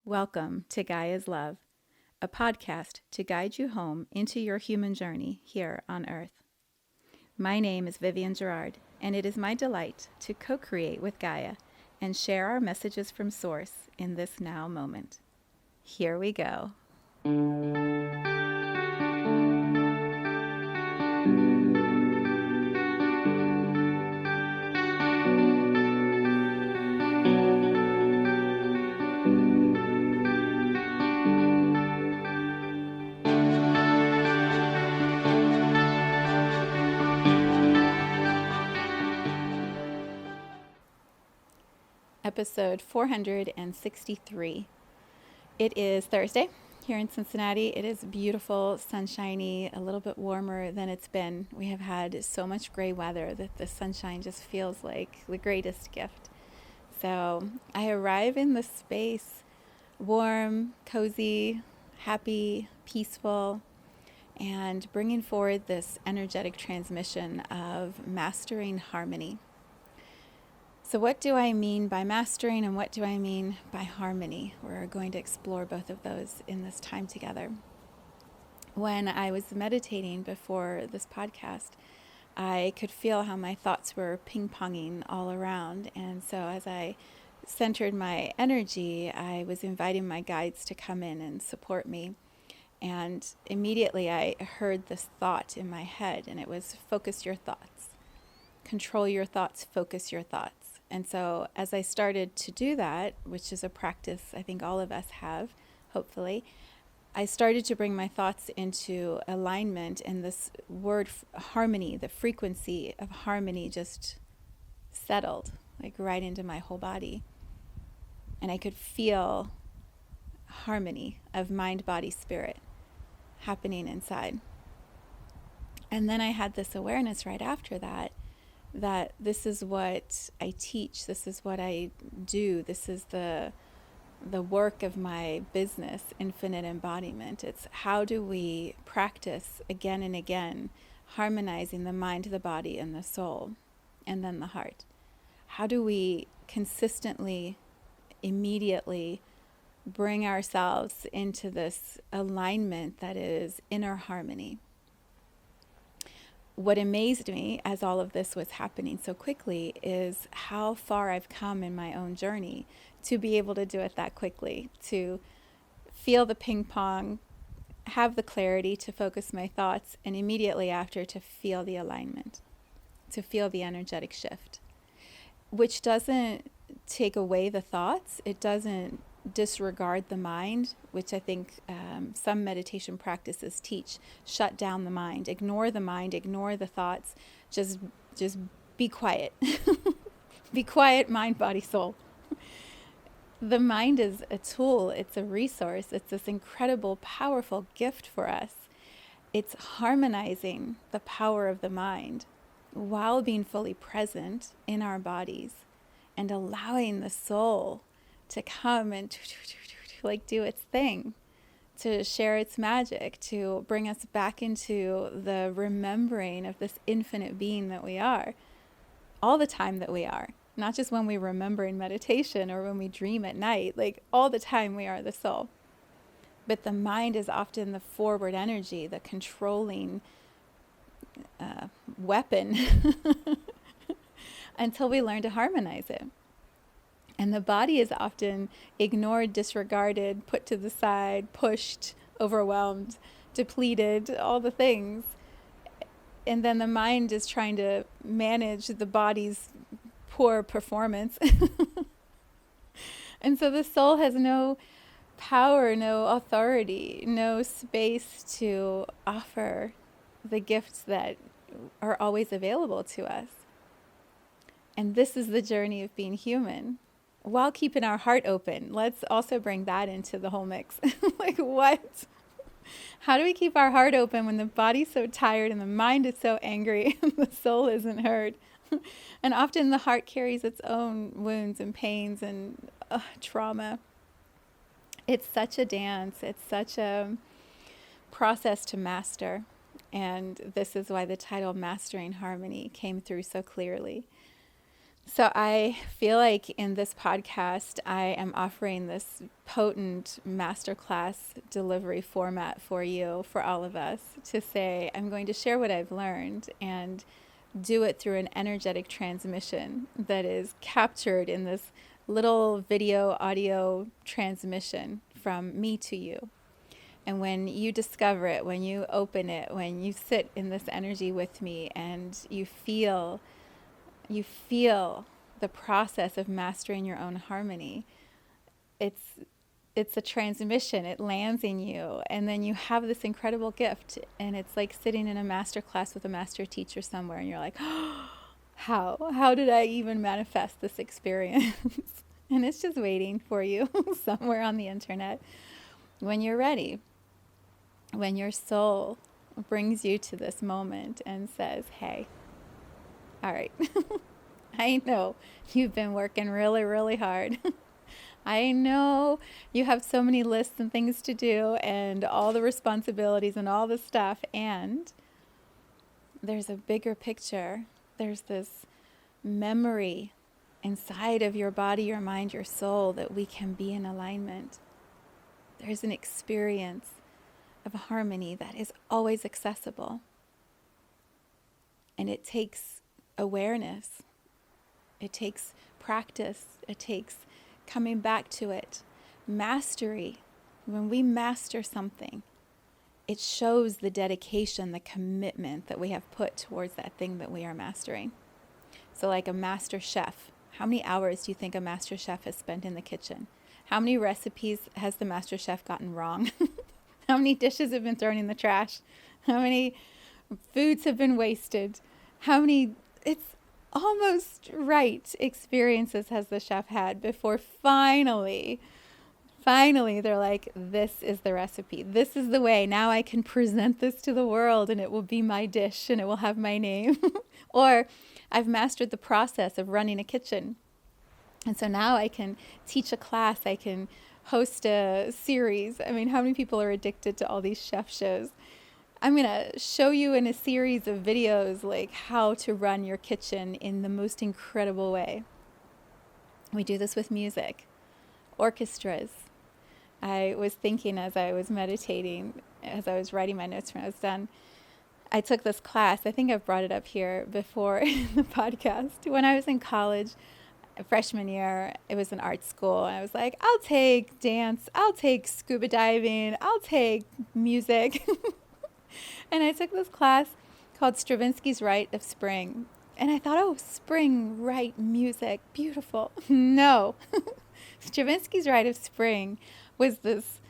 Welcome to Gaia's Love, a podcast to guide you home into your human journey here on Earth. My name is Vivienne Gerard, and it is my delight to co-create with Gaia and share our messages from Source in this now moment. Here we go. Episode 463. It is Thursday here in Cincinnati. It is beautiful, sunshiny, a little bit warmer than it's been. We have had so much gray weather that the sunshine just feels like the greatest gift. So I arrive in the space warm, cozy, happy, peaceful, and bringing forward this energetic transmission of mastering harmony. So what do I mean by mastering and what do I mean by harmony? We're going to explore both of those in this time together. When I was meditating before this podcast, I could feel how my thoughts were ping-ponging all around. And so as I centered my energy, I was inviting my guides to come in and support me. And immediately I heard this thought in my head, and it was focus your thoughts. Control your thoughts, focus your thoughts. And so as I started to do that, which is a practice I think all of us have, hopefully, I started to bring my thoughts into alignment, and this word harmony, the frequency of harmony just settled like right into my whole body. And I could feel harmony of mind, body, spirit happening inside. And then I had this awareness right after that this is what I teach, this is what I do, this is the work of my business, infinite embodiment. It's how do we practice again and again, harmonizing the mind, the body, and the soul, and then the heart. How do we consistently, immediately bring ourselves into this alignment that is inner harmony? What amazed me as all of this was happening so quickly is how far I've come in my own journey to be able to do it that quickly, to feel the ping pong, have the clarity to focus my thoughts, and immediately after to feel the alignment, to feel the energetic shift, which doesn't take away the thoughts. It doesn't disregard the mind, which I think some meditation practices teach. Shut down the mind, ignore the thoughts, just be quiet. Be quiet, mind, body, soul. The mind is a tool, it's a resource, it's this incredible, powerful gift for us. It's harmonizing the power of the mind while being fully present in our bodies and allowing the soul to come and like do its thing, to share its magic, to bring us back into the remembering of this infinite being that we are, all the time that we are, not just when we remember in meditation or when we dream at night, like all the time we are the soul. But the mind is often the forward energy, the controlling weapon until we learn to harmonize it. And the body is often ignored, disregarded, put to the side, pushed, overwhelmed, depleted, all the things. And then the mind is trying to manage the body's poor performance. And so the soul has no power, no authority, no space to offer the gifts that are always available to us. And this is the journey of being human, while keeping our heart open. Let's also bring that into the whole mix. Like what? How do we keep our heart open when the body's so tired and the mind is so angry and the soul isn't heard? And often the heart carries its own wounds and pains and trauma. It's such a dance. It's such a process to master. And this is why the title Mastering Harmony came through so clearly. So I feel like in this podcast, I am offering this potent masterclass delivery format for you, for all of us, to say, I'm going to share what I've learned and do it through an energetic transmission that is captured in this little video audio transmission from me to you. And when you discover it, when you open it, when you sit in this energy with me and you feel the process of mastering your own harmony, it's a transmission. It lands in you, and then you have this incredible gift, and it's like sitting in a master class with a master teacher somewhere, and you're like, oh, how did I even manifest this experience? And it's just waiting for you somewhere on the internet when you're ready, when your soul brings you to this moment and says, hey, all right, I know you've been working really, really hard. I know you have so many lists and things to do and all the responsibilities and all the stuff. And there's a bigger picture. There's this memory inside of your body, your mind, your soul that we can be in alignment. There's an experience of harmony that is always accessible. And it takes awareness. It takes practice. It takes coming back to it. Mastery. When we master something, it shows the dedication, the commitment that we have put towards that thing that we are mastering. So like a master chef, how many hours do you think a master chef has spent in the kitchen? How many recipes has the master chef gotten wrong? How many dishes have been thrown in the trash? How many foods have been wasted? How many, it's almost right experiences has the chef had before finally they're like, this is the recipe. This is the way. Now I can present this to the world and it will be my dish and it will have my name. Or I've mastered the process of running a kitchen. And so now I can teach a class. I can host a series. I mean, how many people are addicted to all these chef shows? I'm going to show you in a series of videos like how to run your kitchen in the most incredible way. We do this with music, orchestras. I was thinking as I was meditating, as I was writing my notes when I was done, I took this class. I think I've brought it up here before in the podcast. When I was in college, freshman year, it was an art school. And I was like, I'll take dance, I'll take scuba diving, I'll take music. And I took this class called Stravinsky's Rite of Spring. And I thought, oh, spring, right, music, beautiful. No. Stravinsky's Rite of Spring was this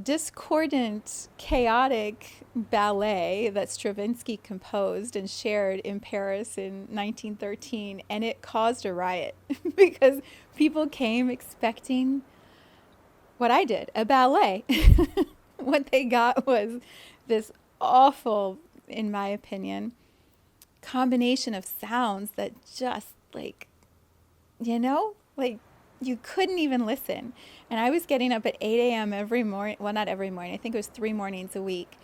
discordant, chaotic ballet that Stravinsky composed and shared in Paris in 1913. And it caused a riot because people came expecting what I did, a ballet. What they got was this awful, in my opinion, combination of sounds that just like you couldn't even listen. And I was getting up at 8 a.m. every morning. Well, not every morning. I think it was 3 mornings a week.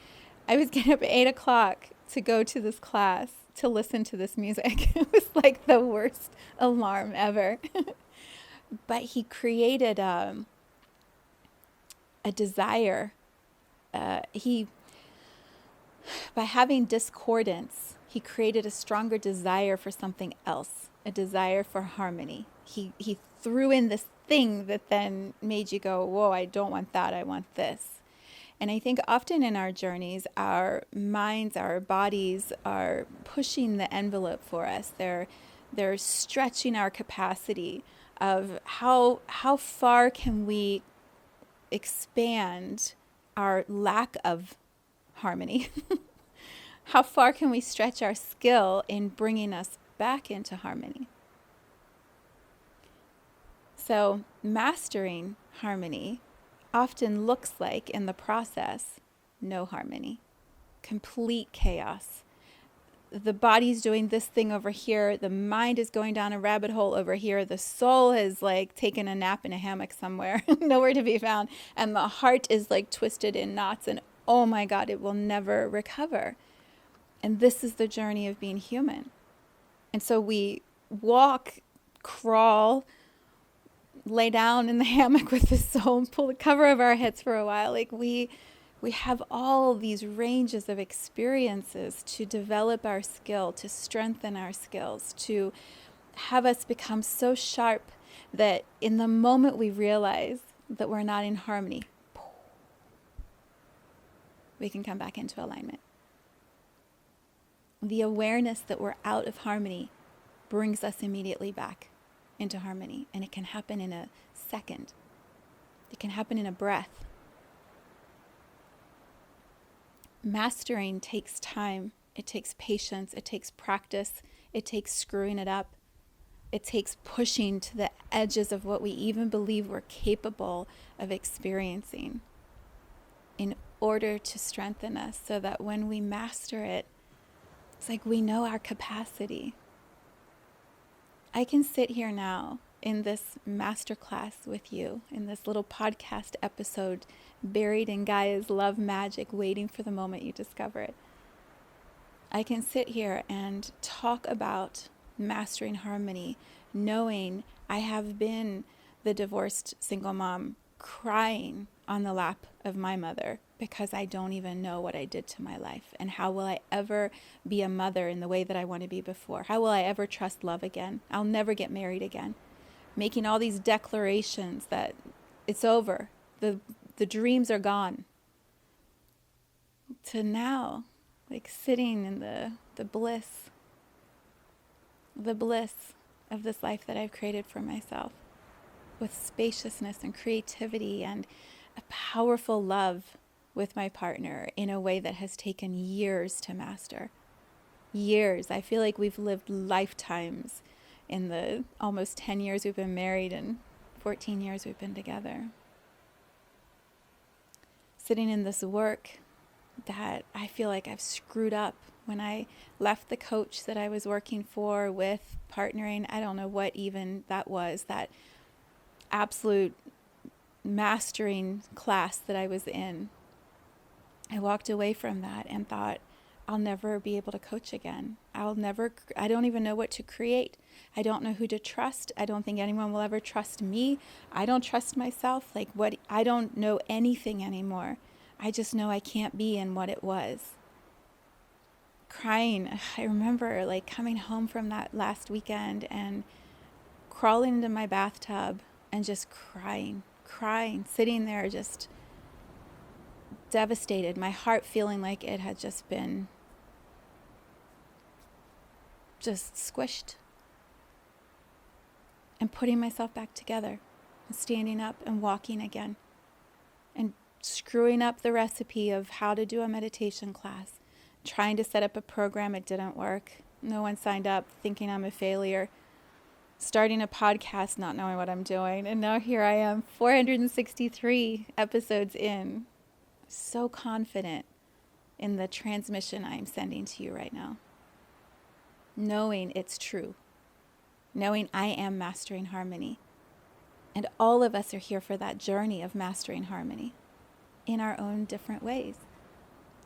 I was getting up at 8 o'clock to go to this class to listen to this music. It was like the worst alarm ever. But he created a desire. By having discordance, he created a stronger desire for something else, a desire for harmony. He threw in this thing that then made you go, whoa, I don't want that, I want this. And I think often in our journeys, our minds, our bodies are pushing the envelope for us. They're stretching our capacity of how far can we expand our lack of harmony. How far can we stretch our skill in bringing us back into harmony? So mastering harmony often looks like, in the process, no harmony, complete chaos. The body's doing this thing over here. The mind is going down a rabbit hole over here. The soul has like taken a nap in a hammock somewhere, nowhere to be found. And the heart is like twisted in knots and oh my God, it will never recover. And this is the journey of being human. And so we walk crawl, lay down in the hammock with the soul, pull the cover over our heads for a while. Like we have all these ranges of experiences to develop our skill, to strengthen our skills, to have us become so sharp that in the moment we realize that we're not in harmony, we can come back into alignment. The awareness that we're out of harmony brings us immediately back into harmony. And it can happen in a second. It can happen in a breath. Mastering takes time. It takes patience. It takes practice. It takes screwing it up. It takes pushing to the edges of what we even believe we're capable of experiencing in order to strengthen us, so that when we master it, it's like we know our capacity. I can sit here now in this masterclass with you, in this little podcast episode, buried in Gaia's love magic, waiting for the moment you discover it. I can sit here and talk about mastering harmony, knowing I have been the divorced single mom crying on the lap of my mother because I don't even know what I did to my life. And how will I ever be a mother in the way that I want to be before? How will I ever trust love again? I'll never get married again. Making all these declarations that it's over. The dreams are gone. To now, like sitting in the bliss of this life that I've created for myself, with spaciousness and creativity and a powerful love with my partner in a way that has taken years to master. Years. I feel like we've lived lifetimes in the almost 10 years we've been married and 14 years we've been together. Sitting in this work that I feel like I've screwed up. When I left the coach that I was working for with partnering, I don't know what even that was, that absolute mastering class that I was in. I walked away from that and thought, I'll never be able to coach again. I don't even know what to create. I don't know who to trust. I don't think anyone will ever trust me. I don't trust myself. I don't know anything anymore. I just know I can't be in what it was. Crying. I remember coming home from that last weekend and crawling into my bathtub and just crying, sitting there just devastated, my heart feeling like it had just been just squished, and putting myself back together and standing up and walking again and screwing up the recipe of how to do a meditation class, trying to set up a program. It didn't work. No one signed up, thinking I'm a failure. Starting a podcast, not knowing what I'm doing. And now here I am, 463 episodes in, so confident in the transmission I'm sending to you right now. Knowing it's true. Knowing I am mastering harmony. And all of us are here for that journey of mastering harmony in our own different ways.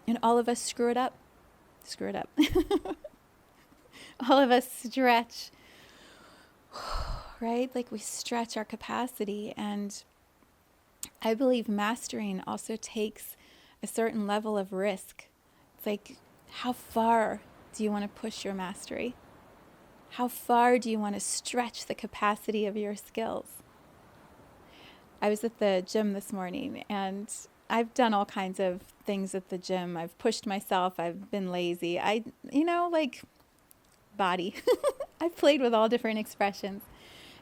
And all of us screw it up. All of us stretch, right? We stretch our capacity. And I believe mastering also takes a certain level of risk. It's how far do you want to push your mastery? How far do you want to stretch the capacity of your skills? I was at the gym this morning, and I've done all kinds of things at the gym. I've pushed myself. I've been lazy. Body. I've played with all different expressions.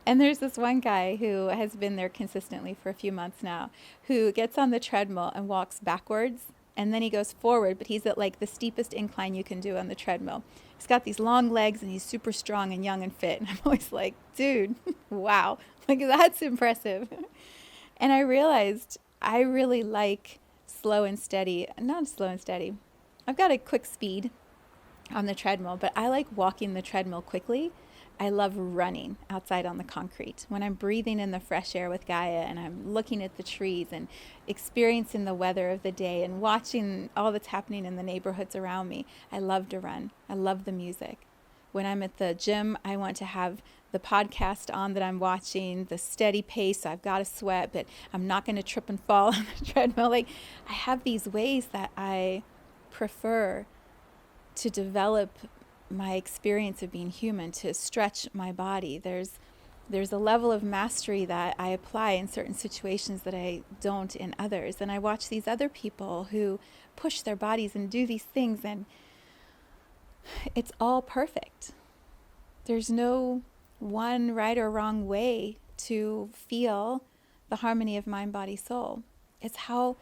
And there's this one guy who has been there consistently for a few months now, who gets on the treadmill and walks backwards, and then he goes forward, but he's at the steepest incline you can do on the treadmill. He's got these long legs, and he's super strong and young and fit. And I'm always like, dude, wow, that's impressive. And I realized I really like slow and steady. Not slow and steady. I've got a quick speed on the treadmill, but I like walking the treadmill quickly. I love running outside on the concrete. When I'm breathing in the fresh air with Gaia and I'm looking at the trees and experiencing the weather of the day and watching all that's happening in the neighborhoods around me, I love to run. I love the music. When I'm at the gym, I want to have the podcast on that I'm watching, the steady pace. I've got to sweat, but I'm not going to trip and fall on the treadmill. Like, I have these ways that I prefer to develop my experience of being human, to stretch my body. There's a level of mastery that I apply in certain situations that I don't in others. And I watch these other people who push their bodies and do these things, and it's all perfect. There's no one right or wrong way to feel the harmony of mind, body, soul. It's how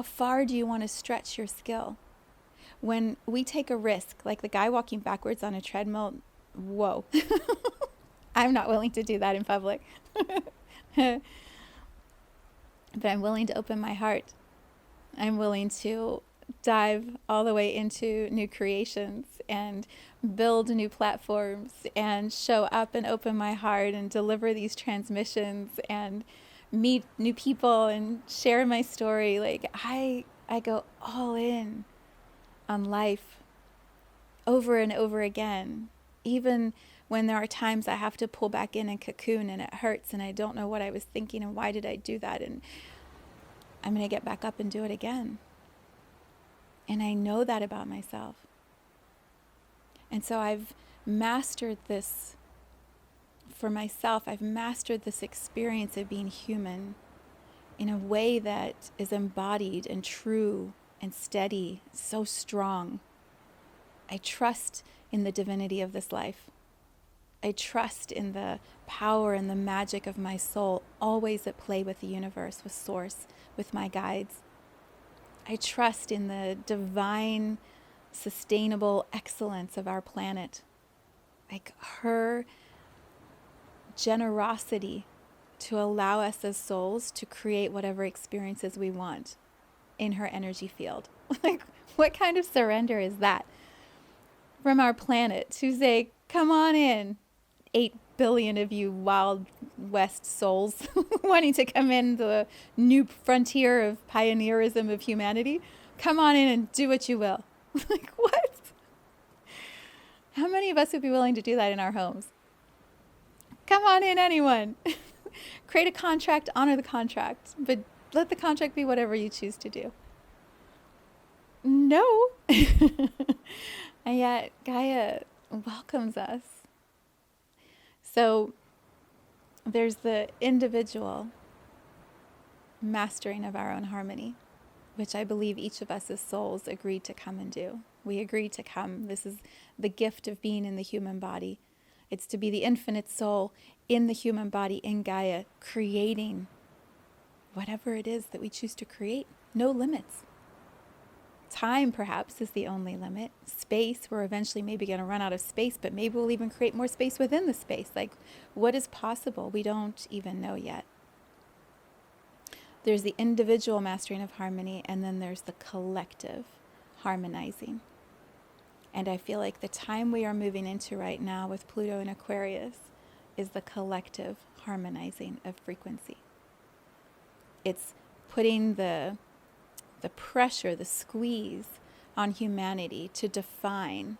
far do you want to stretch your skill? When we take a risk, like the guy walking backwards on a treadmill, whoa. I'm not willing to do that in public. But I'm willing to open my heart. I'm willing to dive all the way into new creations and build new platforms and show up and open my heart and deliver these transmissions and meet new people and share my story. Like, I go all in on life over and over again, even when there are times I have to pull back in and cocoon and it hurts and I don't know what I was thinking and why did I do that, and I'm going to get back up and do it again. And I know that about myself. And so I've mastered this for myself. I've mastered this experience of being human in a way that is embodied and true and steady, so strong. I trust in the divinity of this life. I trust in the power and the magic of my soul, always at play with the universe, with Source, with my guides. I trust in the divine, sustainable excellence of our planet. Like her generosity to allow us as souls to create whatever experiences we want in her energy field. Like, what kind of surrender is that? From our planet to say, come on in, 8 billion of you Wild West souls wanting to come in the new frontier of pioneerism of humanity. Come on in and do what you will. Like, what? How many of us would be willing to do that in our homes? Come on in, anyone. Create a contract, honor the contract, but let the contract be whatever you choose to do. No. And yet Gaia welcomes us. So there's the individual mastering of our own harmony, which I believe each of us as souls agreed to come and do. We agreed to come. This is the gift of being in the human body. It's to be the infinite soul in the human body, in Gaia, creating whatever it is that we choose to create. No limits. Time, perhaps, is the only limit. Space, we're eventually maybe going to run out of space, but maybe we'll even create more space within the space. Like, what is possible? We don't even know yet. There's the individual mastering of harmony, and then there's the collective harmonizing. And I feel like the time we are moving into right now with Pluto and Aquarius is the collective harmonizing of frequency. It's putting the pressure, the squeeze on humanity to define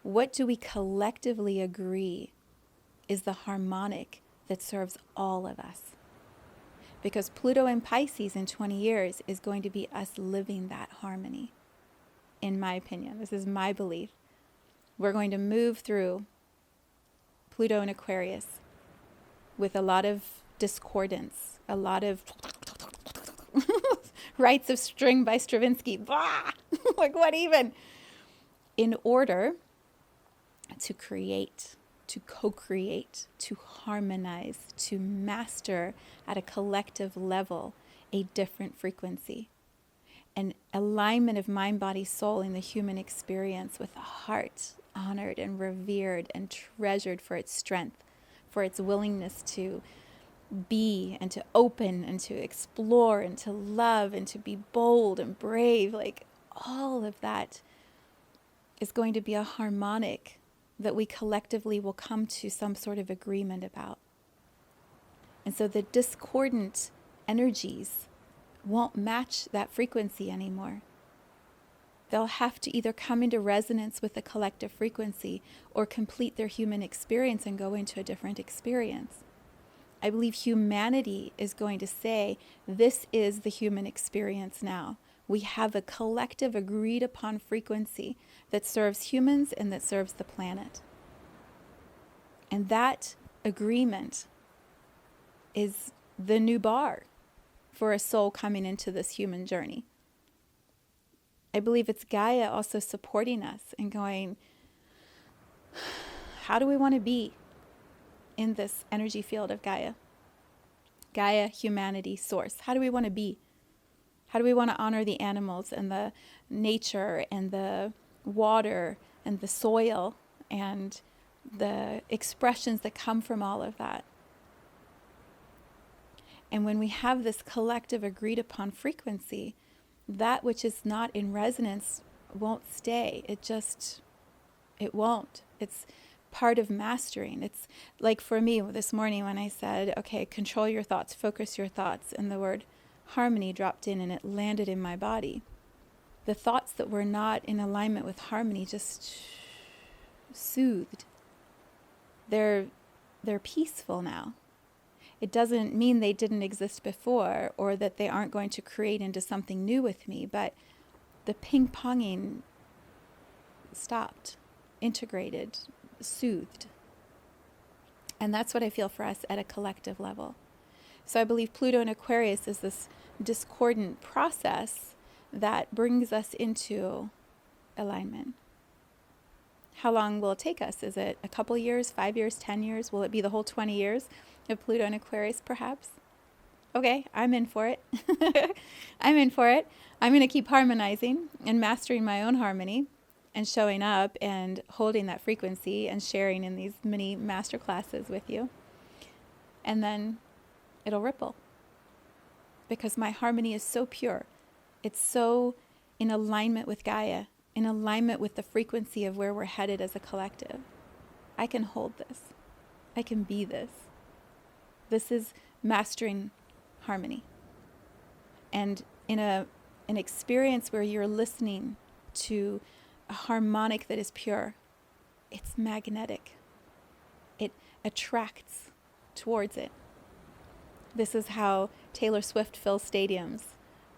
what do we collectively agree is the harmonic that serves all of us. Because Pluto in Pisces in 20 years is going to be us living that harmony, in my opinion. This is my belief. We're going to move through Pluto in Aquarius with a lot of discordance, a lot of Rites of String by Stravinsky. Blah! Like, what even? In order to create, to co-create, to harmonize, to master at a collective level a different frequency. An alignment of mind, body, soul in the human experience with a heart honored and revered and treasured for its strength, for its willingness to be and to open and to explore and to love and to be bold and brave. Like, all of that is going to be a harmonic that we collectively will come to some sort of agreement about. And so the discordant energies won't match that frequency anymore. They'll have to either come into resonance with the collective frequency or complete their human experience and go into a different experience. I believe humanity is going to say, this is the human experience now. We have a collective agreed upon frequency that serves humans and that serves the planet. And that agreement is the new bar for a soul coming into this human journey. I believe it's Gaia also supporting us and going, how do we want to be in this energy field of Gaia? Gaia, humanity, source. How do we want to be? How do we want to honor the animals and the nature and the water and the soil and the expressions that come from all of that? And when we have this collective agreed upon frequency, that which is not in resonance won't stay. It won't. It's part of mastering. It's like for me this morning when I said, okay, control your thoughts, focus your thoughts, and the word harmony dropped in and it landed in my body. The thoughts that were not in alignment with harmony just soothed. They're peaceful now. It doesn't mean they didn't exist before or that they aren't going to create into something new with me, but the ping-ponging stopped, integrated, soothed. And that's what I feel for us at a collective level. So I believe Pluto in Aquarius is this discordant process that brings us into alignment. How long will it take us? Is it a couple years, 5 years, 10 years? Will it be the whole 20 years of Pluto in Aquarius, perhaps? Okay, I'm in for it. I'm in for it. I'm going to keep harmonizing and mastering my own harmony and showing up and holding that frequency and sharing in these mini master classes with you. And then it'll ripple. Because my harmony is so pure. It's so in alignment with Gaia, in alignment with the frequency of where we're headed as a collective. I can hold this. I can be this. This is mastering harmony. And in an experience where you're listening to a harmonic that is pure, it's magnetic. It attracts towards it. This is how Taylor Swift fills stadiums.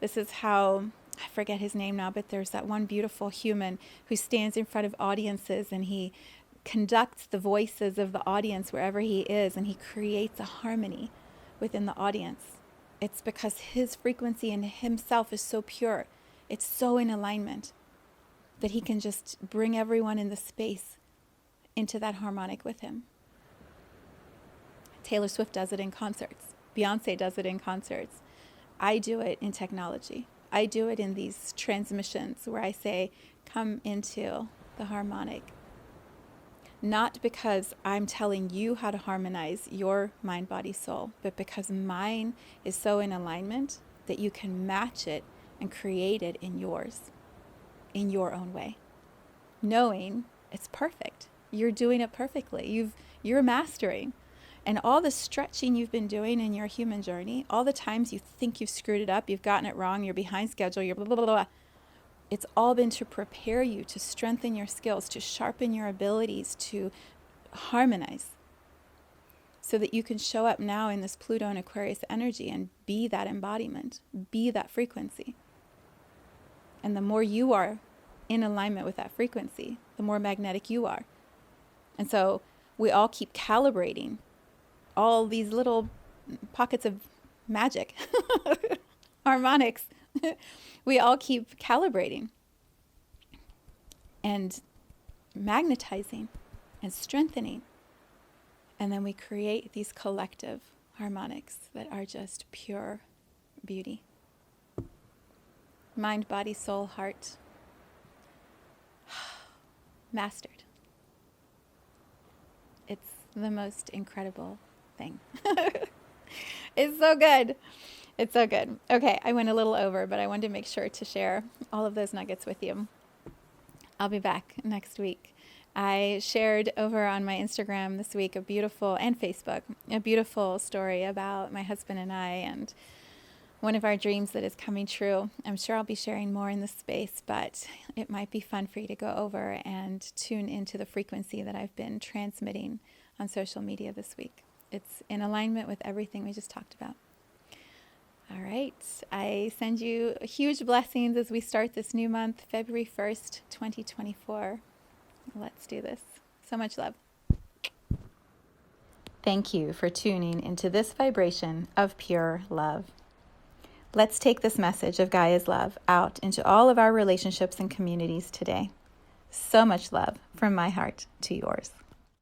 This is how, I forget his name now, but there's that one beautiful human who stands in front of audiences and he conducts the voices of the audience wherever he is, and he creates a harmony within the audience. It's because his frequency in himself is so pure. It's so in alignment that he can just bring everyone in the space into that harmonic with him. Taylor Swift does it in concerts. Beyonce does it in concerts. I do it in technology. I do it in these transmissions where I say, come into the harmonic. Not because I'm telling you how to harmonize your mind, body, soul, but because mine is so in alignment that you can match it and create it in yours, in your own way. Knowing it's perfect. You're doing it perfectly. You're mastering. And all the stretching you've been doing in your human journey, all the times you think you've screwed it up, you've gotten it wrong, you're behind schedule, you're blah, blah, blah, blah. It's all been to prepare you, to strengthen your skills, to sharpen your abilities, to harmonize. So that you can show up now in this Pluto and Aquarius energy and be that embodiment, be that frequency. And the more you are in alignment with that frequency, the more magnetic you are. And so we all keep calibrating all these little pockets of magic, harmonics. We all keep calibrating and magnetizing and strengthening. And then we create these collective harmonics that are just pure beauty. Mind, body, soul, heart. Mastered. It's the most incredible thing. It's so good. It's so good. Okay, I went a little over, but I wanted to make sure to share all of those nuggets with you. I'll be back next week. I shared over on my Instagram this week and Facebook, a beautiful story about my husband and I, and one of our dreams that is coming true. I'm sure I'll be sharing more in this space, but it might be fun for you to go over and tune into the frequency that I've been transmitting on social media this week. It's in alignment with everything we just talked about. All right. I send you huge blessings as we start this new month, February 1st, 2024. Let's do this. So much love. Thank you for tuning into this vibration of pure love. Let's take this message of Gaia's love out into all of our relationships and communities today. So much love from my heart to yours.